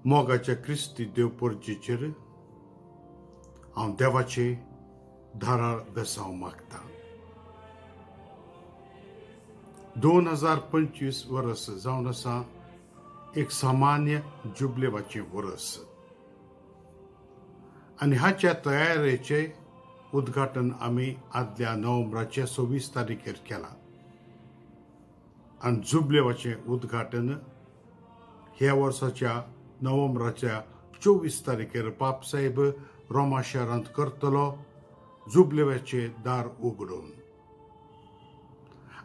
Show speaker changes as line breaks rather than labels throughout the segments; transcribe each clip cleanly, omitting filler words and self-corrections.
मोगाच्या क्रिस्ती देवपोरजेचेर हांव देवाचे धाराळ बेसांव मागता. 2025 वर्स जावन आसा एक सामान्य जुबलेवाचे वर्स आनी हाच्या तयारेचे उद्घाटन आमी आदल्या नोव्हेंबराच्या 26 तारीखेर केला आनी जुबलेवाचे उद्घाटन ह्या वर्साच्या नोव्हेंबराच्या 24 तारीखेर बापसाहेब रोमा शारांत करतलो, जुबलेवाचे दार उगडून.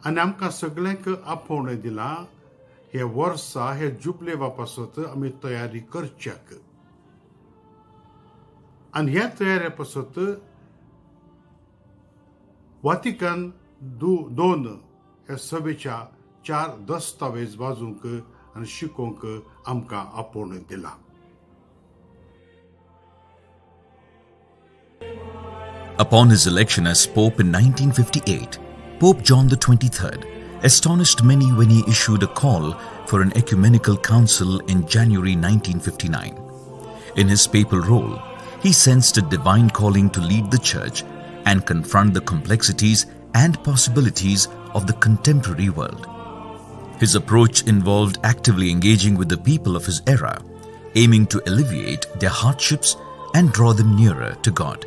आनी आमकां सगळ्यांक आपोवणें दिलां हे वर्सा हे जुबलेवा पासत आमी तयारी करच्याक. आनी ह्या तयारे पासत वातिकन दोन ह्या सभेच्या 4 दस्तावेज वाजूंक आनी शिकोवंक आमकां आपोवणें दिलां.
Upon his election as Pope in 1958, Pope John XXIII astonished many when he issued a call for an ecumenical council in January 1959. In his papal role, he sensed a divine calling to lead the Church and confront the complexities and possibilities of the contemporary world. His approach involved actively engaging with the people of his era, aiming to alleviate their hardships and draw them nearer to God.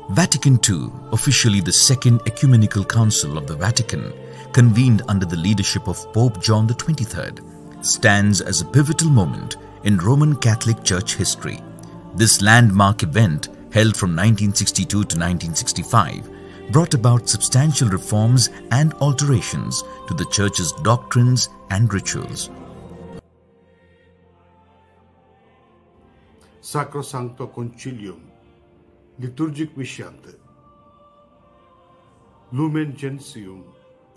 Vatican II, officially the Second Ecumenical Council of the Vatican, convened under the leadership of Pope John XXIII, stands as a pivotal moment in Roman Catholic Church history. This landmark event, held from 1962 to 1965, brought about substantial reforms and alterations to the Church's doctrines and rituals.
Sacrosancto Concilium, liturgic विषयांत Lumen Gentium,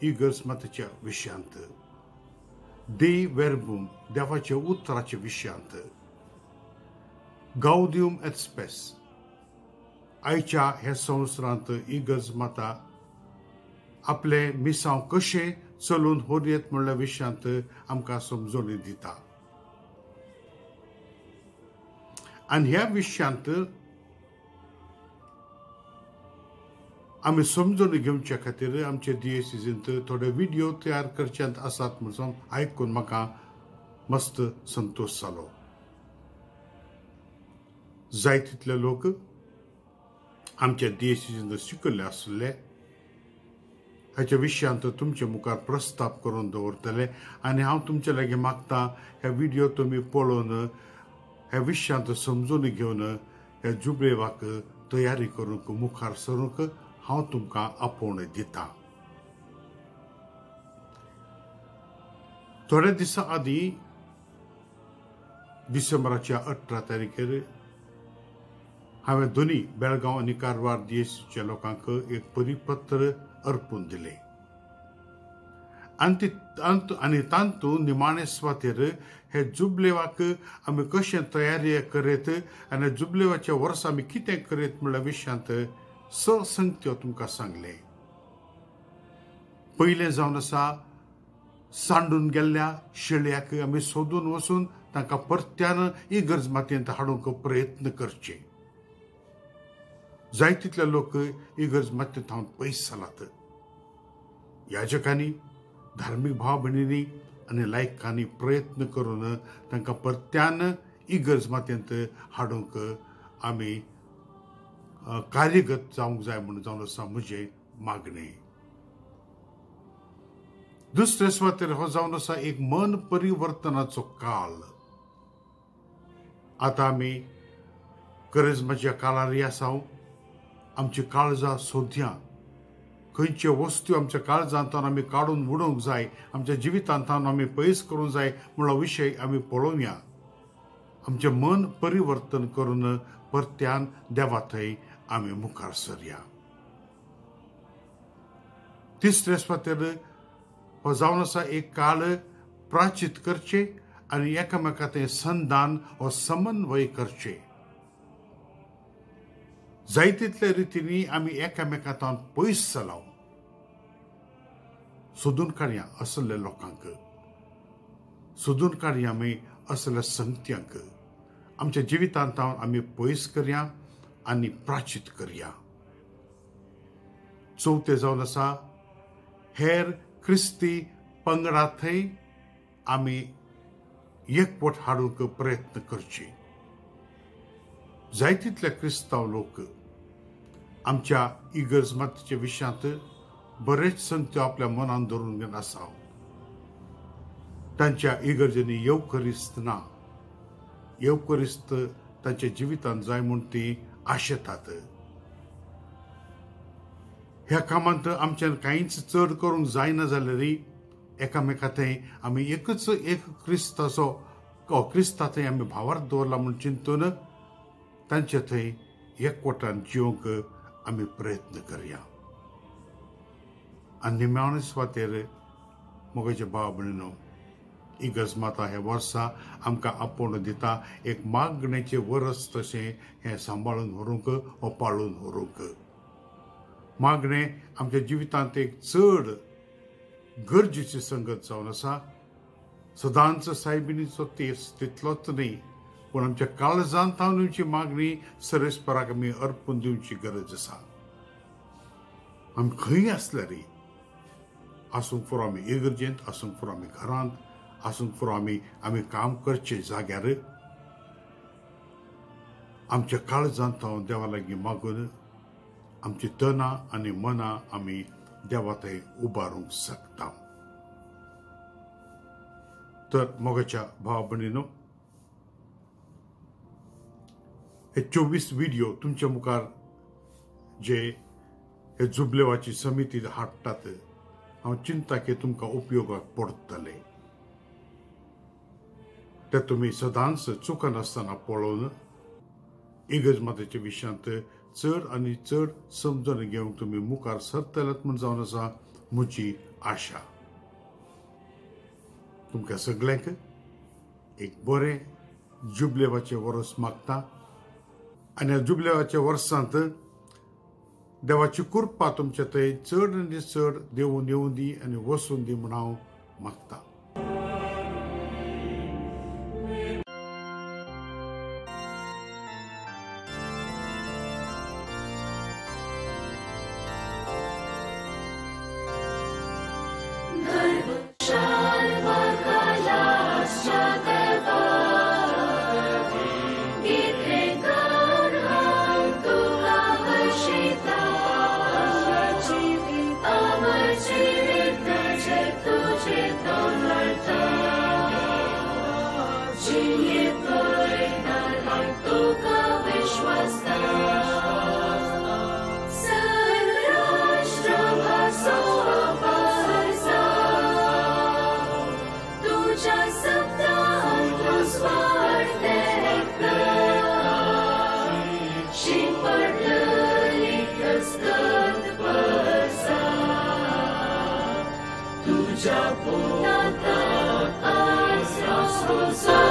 Igers Mataच्या विषयांत Dei Verbum, देवाच्या उतराच्या विषयांत Gaudium et Spes, आयच्या ह्या संवसारांत इगर्ज माता आपले मिसांव कशें चलून होरयेत म्हणल्या विशयांत आमकां समजोवणी दिता. आनी ह्या विशयांत आमी समजून घेवच्या खातीर आमचे डिओसिसींत थोडे व्हिडिओ तयार करच्यांत आसात म्हणून आयकून म्हाका मस्त संतोश जालो. जाय तितले लोक आमच्या डिओसिसींत शिकले आसले हाच्या विशयांत तुमचे मुखार प्रस्ताव करून दवरतले आनी हांव तुमचे लागीं मागता हे व्हिडिओ तुमी पळोवन ह्या विशयांत समजून घेवन ह्या जुबलेवाक तयारी करूंक मुखार सरूंक हांव तुमकां आपोवणें दितां. थोड्या दिसां आदीं डिसेंबराच्या 18 तारखेर हांवें दोनी बेळगांव आनी कारवार डिओसिसच्या लोकांक एक परिपत्र अर्पून दिलें आनी तातूंत निमाणे सुवातेर हे जुबलेवाक आमी कशें तयारी करीत आनी जुबलेवाच्या वर्सा आमी कितें करीत म्हणल्या विशयांत संगत्यो तुमकां सांगले. पयलें जावन आसा सांडून गेल्ल्या शेळ्याक आमी सोदून वचून तांकां परत्यान इगर्ज मातयेंत हाडूंक प्रयत्न करचे. जाय तितले लोक इगर्ज मातयेंत हांव पयस जालात. याजकांनी धार्मीक भाव भयणींनी आनी लायकांनी प्रयत्न करून तांकां परत्यान इगर्ज मातयेंत हाडूंक आमी कार्यगत जावंक जाय म्हणून जावन आसा म्हजें मागणें. दुसरे सुवातेर हो जावन आसा एक मन परिवर्तनाचो काळ. आतां आमी करिज्माच्या काळार आसा. आमची काळजां सोदया. खंयच्यो वस्तू आमच्या काळजांतल्यान आमी काडून उडोवंक जाय, आमच्या जिवितांतल्यान आमी पयस करूंक जाय म्हणलो विशय आमी पळोवया. आमचें मन परिवर्तन करून परत्यान देवा थंय आमी मुखार सरया. तिसरे सुवातेर हो जावन आसा एक काळ प्राचित करचे आनी एकामेकांत संधान हो समन्वय करचे. जाय तितले रितींनी आमी एकामेकांतल्यान पयस चलाव. सोदून काडया असले लोकांक. सोदून काडया आमी असल्या संगत्यांक आमच्या जिवितांत आमी पयस करया आनी प्राचित करया. चवथे जावन आसा हेर क्रिस्ती पंगडांतय आमी एकवट हाडूंक प्रयत्न करचे. जायतीतले क्रिस्तांव लोक आमच्या इगर्जमातीच्या विशयांत बरेच संगत्यो आपल्या मनान धरून घेवन आसा. तांच्या इगर्जेनी येवकरिस्त ना, येवकरिस्त तांच्या जिवितांत जाय म्हूण ती आशेतात. ह्या कामांत आमच्यान कांयच चड करूंक जायना जाल्यारय एकामेका थंय आमी एकच एक क्रिस्ताचो क्रिस्ता थंय आमी भावार्थ दवरला म्हूण चिंतून तांचे थंय एकवटान जिवंक आमी प्रयत्न करया. आनी निमाणे सुवातेर मोगाचे भाव भयणीनो, इगर्जमाता हे वर्सा आमकां आपोवन दिता एक मागणेचें वरस तशें हें सांबाळून व्हरूंक वा पाळून व्हरूंक. मागणें आमच्या जिवितांत एक चड गरजेची संगत जावन आसा. सदांच सायबिणीचो तेस तितलोच न्ही, पूण आमच्या काळजांत हाडूची मागणी सर्वेस्पराक आमी अर्पून दिवची गरज आसा. आमी खंय आसल्यारय, आसूंक पुरो आमी इगर्जेंत, आसूंक पुरो आमी घरांत, आसूंक पुरो आमी काम करचे जाग्यार आमच्या काळजांत हांव देवा लागीं मागून आमची तना आनी मनां आमी देवा थंय उबारूंक शकता. तर मोगाच्या भाव भयणीनो, हे 24 व्हिडिओ तुमच्या मुखार जे हे जुबलेवाची समिती हाडटात, हांव चिंता की तुमकां उपयोगाक पडटले. ते तुमी सदांच चुकनासतना पळोवन इगर्जमातेच्या विशयांत चड आनी चड समजून घेवंक तुमी मुखार सरतलेत म्हूण जावन आसा म्हजी आशा. तुमकां सगळ्यांक एक बरें जुबलेवाचें वर्स मागता आनी ह्या जुबलेवाच्या वर्सांत देवाची कृपा तुमच्या थंय चड आनी चड देवून येवूं दी आनी वसून दी म्हूण हांव मागता.
Tuja putata as